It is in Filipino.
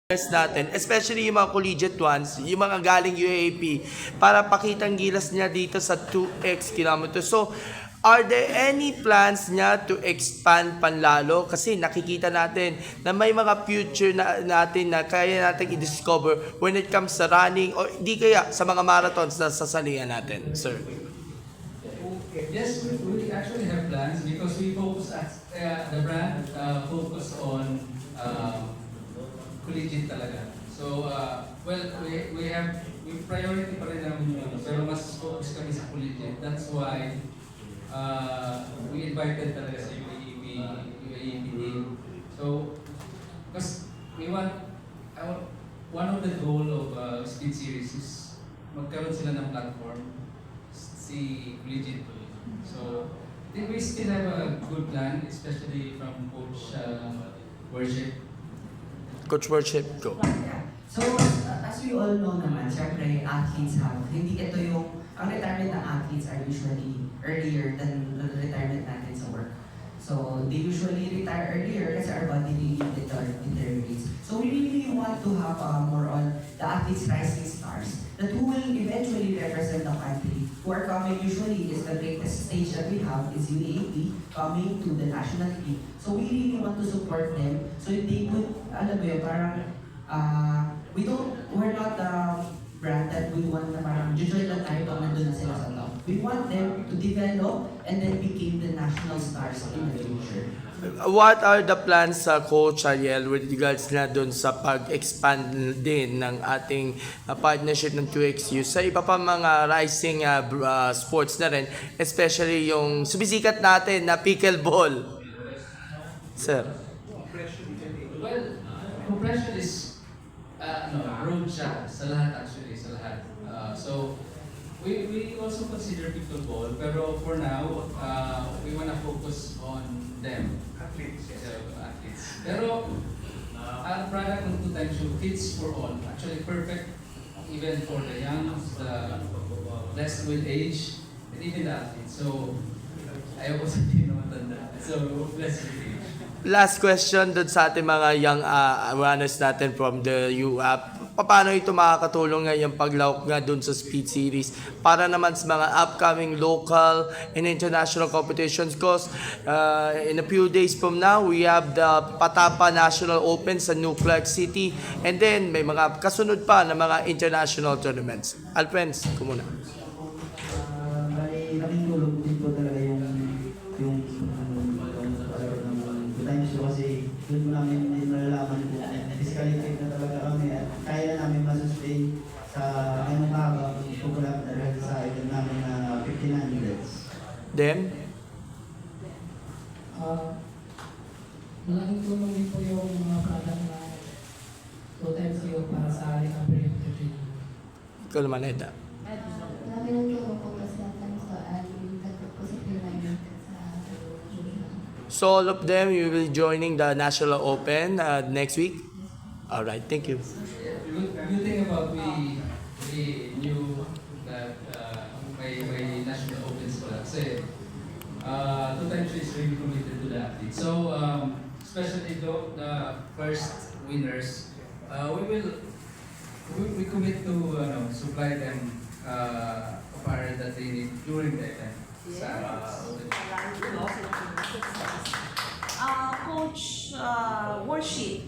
natin, especially yung mga collegiate ones, yung mga galing UAAP, para pakitang gilas niya dito sa 2x kilometers. So, are there any plans niya to expand panlalo? Kasi nakikita natin na may mga future natin na kaya natin i-discover when it comes sa running o di kaya sa mga marathons na sasalihan natin, sir. Yes, we actually have plans because we focus at the brand focus on collegiate talaga. So, well, we priority pa rin namin yun, pero mas focus kami sa collegiate. That's why we invited talaga sa UAAP team. So, because we want, one of the goal of Speed Series is magkaroon sila ng platform, si collegiate. So, I think we still have a good plan, especially from Coach Worship. Coach Worship, go. So, as we all know naman, syempre, athletes hindi ito ang retirement ng athletes are usually earlier than the retirement natin sa work. So, they usually retire earlier kasi our body really deteriorates. So, we really want to have more on the athletes rising stars that who will eventually represent the country. Who are coming usually is the greatest stage that we have is UAAP coming to the national league. So, we really want to support them so they would, alam mo yun, parang we're not the brand that we want na parang join lang tayo pag nandun na sila sa top. We want them to develop and then become the national stars in the future. What are the plans sa Coach Ariel with regards na doon sa pag-expand din ng ating partnership ng 2XU sa iba pa mga rising sports na rin, especially yung sumisikat natin na pickleball? Sir. Well, compression is road siya sa lahat actually, sa lahat. So, we also consider pickleball, pero for now, we wanna focus on them. Athletes. Pero, our product ng 2 times shoe fits for all. Actually, perfect even for the young, the less with age, and even the athletes. So, ayaw ko sabihin na matanda. So, less with age. Last question doon sa ating mga young runners natin from the UAP. Paano ito makakatulong ngayong paglawak nga doon sa Speed Series para naman sa mga upcoming local and international competitions? Because in a few days from now, we have the Patapa National Open sa New Clark City, and then may mga kasunod pa na mga international tournaments. Alfreds, kumuna. Malaking tulong din po talaga yung times po kasi doon po namin nalalaman po disqualified na talaga kami at kaya na namin masustain sa ganung haba kung wala talaga sa item namin na 59 minutes. Then? Malaking tulong din po yung mga product na 2 times yun para sa ating preemptive training. Ikaw naman, Eda. Malaking tulong po kasi natin sa ating dagdag po sa pinag So all of them, you will joining the National Open next week? All right, thank you. Good thing about we knew that may national opens pala kasi 2 times is really committed to the athlete. So especially the first winners, we commit to supply them apparel that they need during the event. Coach Worship.